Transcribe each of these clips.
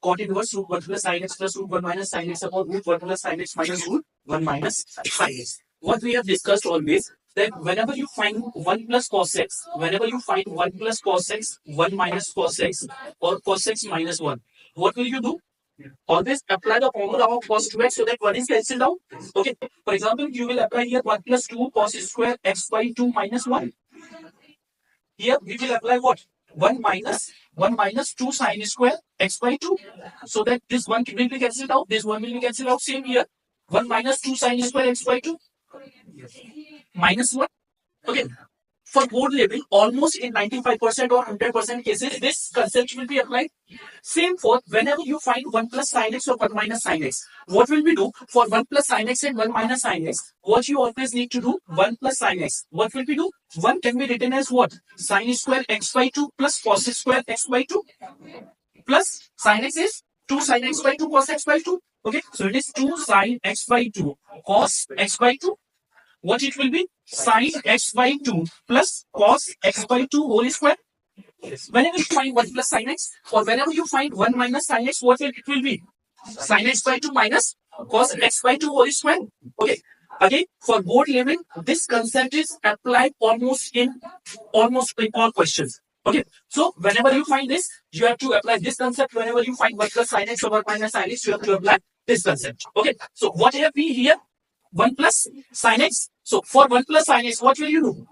cot inverse root 1 plus sin x plus root 1 minus sin x upon root 1 plus sin x minus root 1 minus sin x. What we have discussed always, that whenever you find 1 plus cos x, whenever you find 1 plus cos x, 1 minus cos x, or cos x minus 1, what will you do? Always apply the formula of cos 2x so that 1 is cancelled out. Okay. For example, you will apply here 1 plus 2 cos square x by 2 minus 1. Here we will apply what? 1 minus 2 sin square x by 2. So that this 1 will be cancelled out. This 1 will be cancelled out. Same here. 1 minus 2 sin square x by 2. Minus 1. Okay. For board level, almost in 95% or 100% cases, this concept will be applied. Same for whenever you find 1 plus sin x or 1 minus sin x. What will we do? For 1 plus sin x and 1 minus sin x, what you always need to do? 1 plus sin x. What will we do? 1 can be written as what? Sin square x by 2 plus cos square x by 2. Plus sin x is 2 sin x by 2 cos x by 2. Okay, so it is 2 sin x by 2 cos x by 2. What it will be? Sin x by 2 plus cos x by 2 whole square. Whenever you find 1 plus sin x, or whenever you find 1 minus sin x, what it will be? Sin x by 2 minus cos x by 2 whole square. Okay. Again, for board level, this concept is applied almost in all questions. Okay. So whenever you find this, you have to apply this concept. Whenever you find 1 plus sin x or 1 minus sin x, you have to apply this concept. Okay. So what have we here? 1 plus sin x. So for 1 plus sin x, what will you do?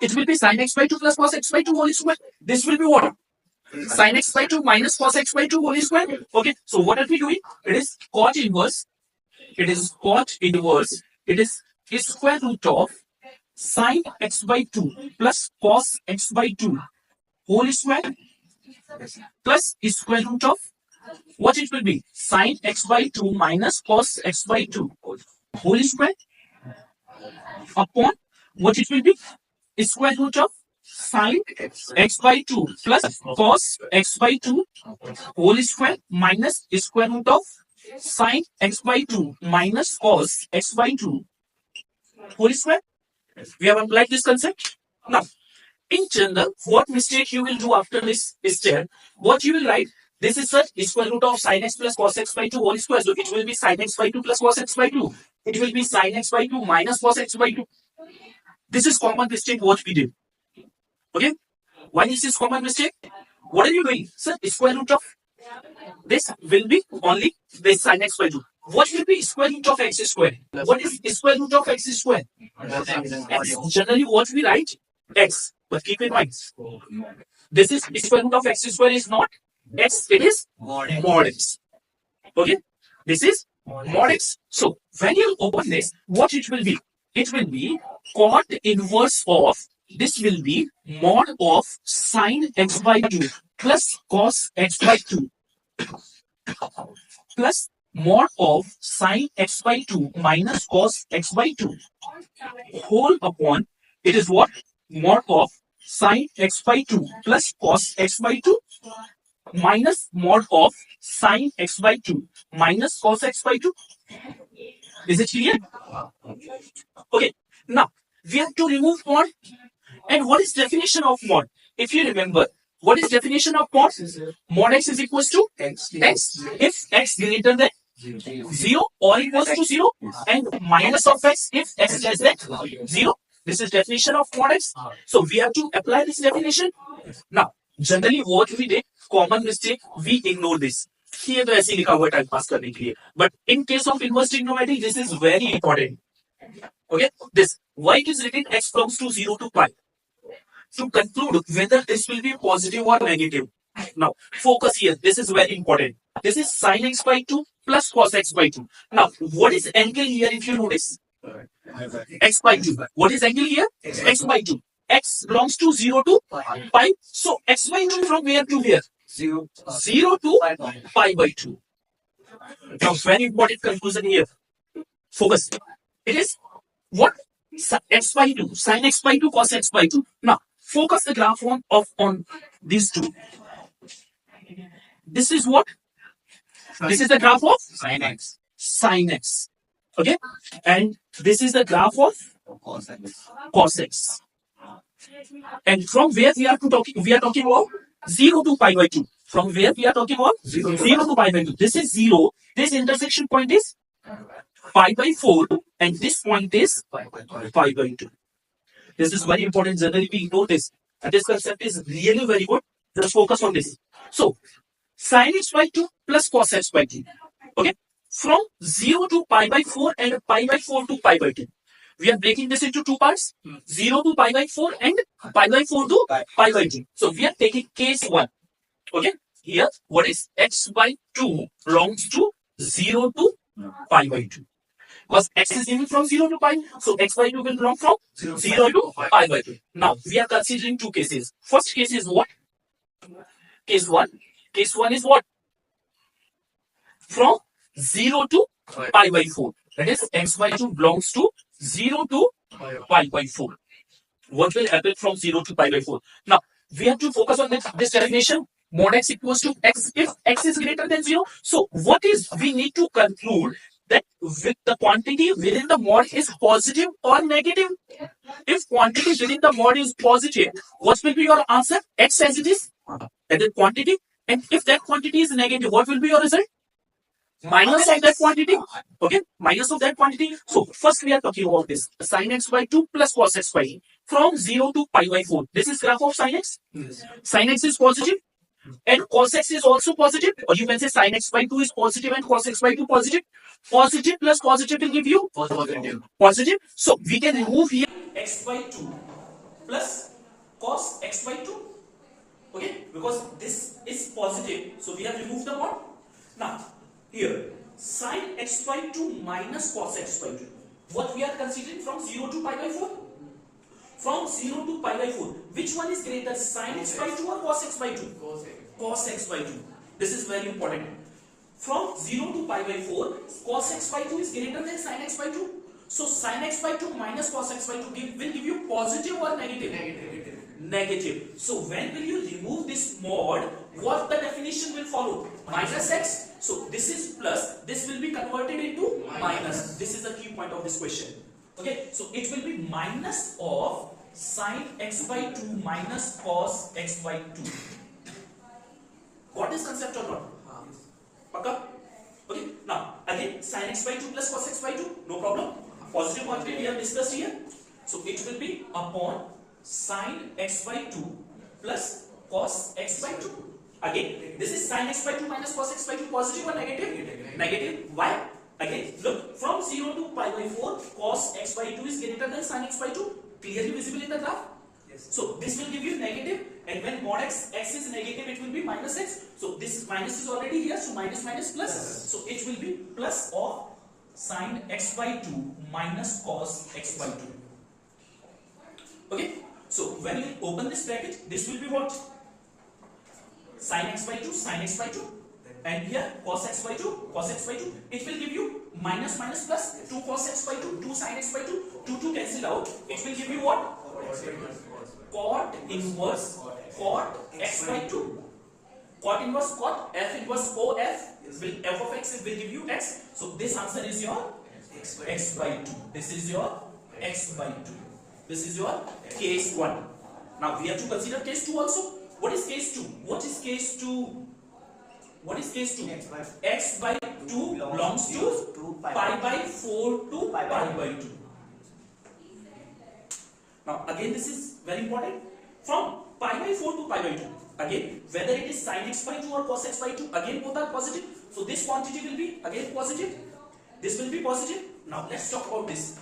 It will be sin x by 2 plus cos x by 2 whole square. This will be what? Sin x by 2 minus cos x by 2 whole square. Okay. So what are we doing? It is cot inverse. It is cot inverse. It is square root of sin x by 2 plus cos x by 2 whole square plus square root of what it will be? Sin x by 2 minus cos x by 2 whole square upon what it will be? Square root of sin x by 2 plus cos x by 2 whole square minus square root of sin x by 2 minus cos x by 2 whole square. We have applied this concept. Now, in general, what mistake you will do after this step? What you will write? This is the square root of sin x plus cos x by 2 whole square. So it will be sin x by 2 plus cos x by 2. It will be sin x by 2 minus cos x by 2. This is common mistake what we did. Okay. Why is this common mistake? What are you doing? Sir, square root of this will be only this sin x by 2. What will be square root of x square? What is square root of x square? X. Generally what we write? X. But keep in mind, this is square root of x square is not x, it is mod x. Okay. This is mod x. So when you open this, what it will be? It will be cot inverse of, this will be mod of sin x by 2 plus cos x by 2 plus mod of sin x by 2 minus cos x by 2 whole upon, it is what? Mod of sin x by 2 plus cos x by 2 minus mod of sin x by 2 minus cos x by 2. Is it clear? Okay. Now, we have to remove mod. And what is definition of mod? If you remember, what is definition of mod? Mod x is equals to x. If x greater than 0 or equals to 0, and minus of x if x less than 0. This is definition of mod x. So we have to apply this definition. Now, generally what we did, common mistake, we ignore this. Here तो ऐसे लिखा हुआ time pass करने के लिए. But in case of inverse trigonometry, this is very important. Okay, this why it is written x belongs to 0 to pi. To conclude whether this will be positive or negative. Now, focus here. This is very important. This is sin x by 2 plus cos x by 2. Now, what is angle here if you notice? X by 2. What is angle here? X by 2. X belongs to 0 to pi. So, x by 2 from where to where? 0 to pi by 2. Now, very important conclusion here. Focus. It is what? X by 2. Sin x by 2, cos x by 2. Now, focus the graph on these two. This is what? This is the graph of sin x. Sin x. Okay? And this is the graph of cos x. And from where we are talking about 0 to pi by 2. From where we are talking about? 0 to pi by 2. This is 0. This intersection point is pi by 4 and this point is pi by 2. This is very important. Generally we know this. And this concept is really very good. Just focus on this. So, sin x by 2 plus cos x by 2. Okay. From 0 to pi by 4 and pi by 4 to pi by 2. We are breaking this into two parts. 0 to pi by 4 and pi by 4 to pi by 2. So, we are taking case 1. Okay. Here, what is x by 2 belongs to 0 to pi by 2. Because x is given from 0 to pi. So, x by 2 will belong from 0 to pi by 2. Now, we are considering two cases. First case is what? Case 1. Case 1 is what? From 0 to pi by 4. That is, x by 2 belongs to 0 to pi by 4. What will happen from 0 to pi by 4? Now, we have to focus on this derivation. Mod x equals to x if x is greater than 0. So, what is we need to conclude that with the quantity within the mod is positive or negative? If quantity within the mod is positive, what will be your answer? X as it is, that is quantity. And if that quantity is negative, what will be your result? Minus of that quantity. Okay, minus of that quantity. So, first we are talking about this. Sin x by 2 plus cos x by 2 from 0 to pi by 4. This is graph of sin x. Sin x is positive. And cos x is also positive, or you can say sin x by 2 is positive and cos x by 2 positive. Positive plus positive will give you positive. So we can remove here x by 2 plus cos x by 2. Okay, because this is positive, so we have removed the mod. Now here sin x by 2 minus cos x by 2. What we are considering from 0 to pi by 4? From 0 to pi by 4, which one is greater, sin x by 2 or cos x by 2? Cos x by 2. This is very important. From 0 to pi by 4, cos x by 2 is greater than sin x by 2. So, sin x by 2 minus cos x by 2 will give you positive or negative? Negative. So, when will you remove this mod, what the definition will follow? Minus x. So, this is plus, this will be converted into minus. This is the key point of this question. Okay, so it will be minus of sin x by 2 minus cos x by 2. Got this concept or not? Paka? Okay, now again sin x by 2 plus cos x by 2, no problem. Positive quantity we have discussed here. So it will be upon sin x by 2 plus cos x by 2. Again, this is sin x by 2 minus cos x by 2, positive or negative? Negative. Why? Again, look, from 0 to pi by 4, cos x by 2 is greater than sin x by 2. Clearly visible in the graph. Yes. So, this will give you negative, and when mod x is negative, it will be minus x. So, this minus is already here, so minus plus. Yes. So, it will be plus of sin x by 2 minus cos x by 2. Okay. So, when you open this bracket, this will be what? Sin x by 2, sin x by 2. And here cos x by 2, cos x by 2. It will give you minus plus 2 cos x by 2, 2 sin x by 2, 2 cancel out. It will give you what? Cot inverse cot x by 2. Cot inverse cot f inverse o f. F of x will give you x. So this answer is your x by 2. This is your x by 2. This is your case 1. Now we have to consider case 2 also. What is case 2? What is case 2? What is case 2? X by 2 belongs to pi by 4 to pi by 2. Now again this is very important. From pi by 4 to pi by 2. Again, whether it is sin x by 2 or cos x by 2, again both are positive. So this quantity will be again positive. This will be positive. Now let's talk about this.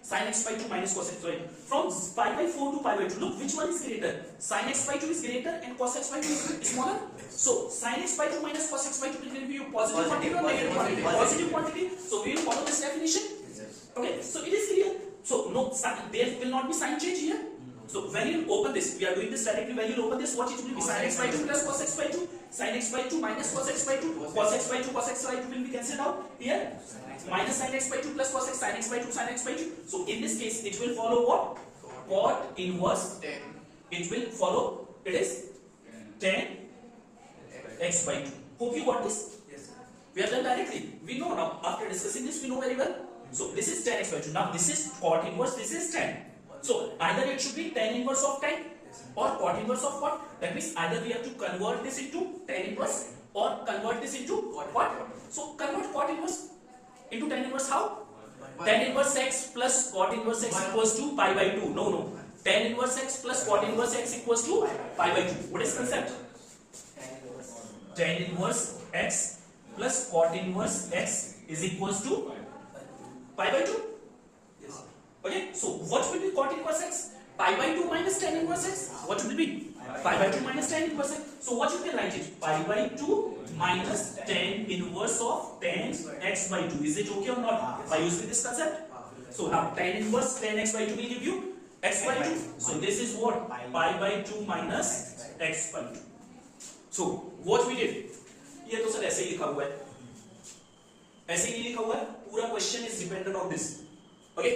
Sin x by 2 minus cos x by 2. From pi by 4 to pi by 2. Look, which one is greater? Sin x by 2 is greater and cos x by 2 is smaller. So sin x by 2 minus cos x by 2 will give you positive quantity or negative quantity? Positive quantity. So we will follow this definition. Okay, so it is clear. So no, there will not be sign change here. So when you open this, we are doing this directly. When you open this, what it will be? Sin x by 2 plus cos x by 2. Sin x by 2 minus cos x by 2. Cos x by 2, cos x by 2 will be cancelled out here. Minus sin x by 2 plus cos x, sin x by 2, sin x by 2. So in this case, it will follow what? Cot inverse. It will follow. It is 10 x by 2. Hope you got this? Yes. We have done directly. We know now. After discussing this, we know very well. So this is 10 x by 2. Now this is cot inverse. This is 10. So either it should be tan inverse of 10 or cot inverse of what? That means either we have to convert this into tan inverse or convert this into what? So convert cot inverse into tan inverse how? Tan inverse x plus cot inverse x equals to pi by 2. No, no. Tan inverse x plus cot inverse x equals to pi by 2. What is concept? Tan inverse x plus cot inverse x is equals to pi by 2. Okay, so what will be cot inverse x? Pi by 2 minus tan inverse x. What will it be? Pi by 2 minus tan inverse x. So what you can write it? Pi by 2 minus tan inverse of tan x by 2. Is it okay or not? By using this concept? So now tan inverse tan x by 2 will give you x by 2. So this is what? Pi by 2 minus x by 2. So what we did? ये तो sir ऐसे ही लिखा हुआ है, ऐसे ही लिखा हुआ है, पूरा question is dependent on this. Okay,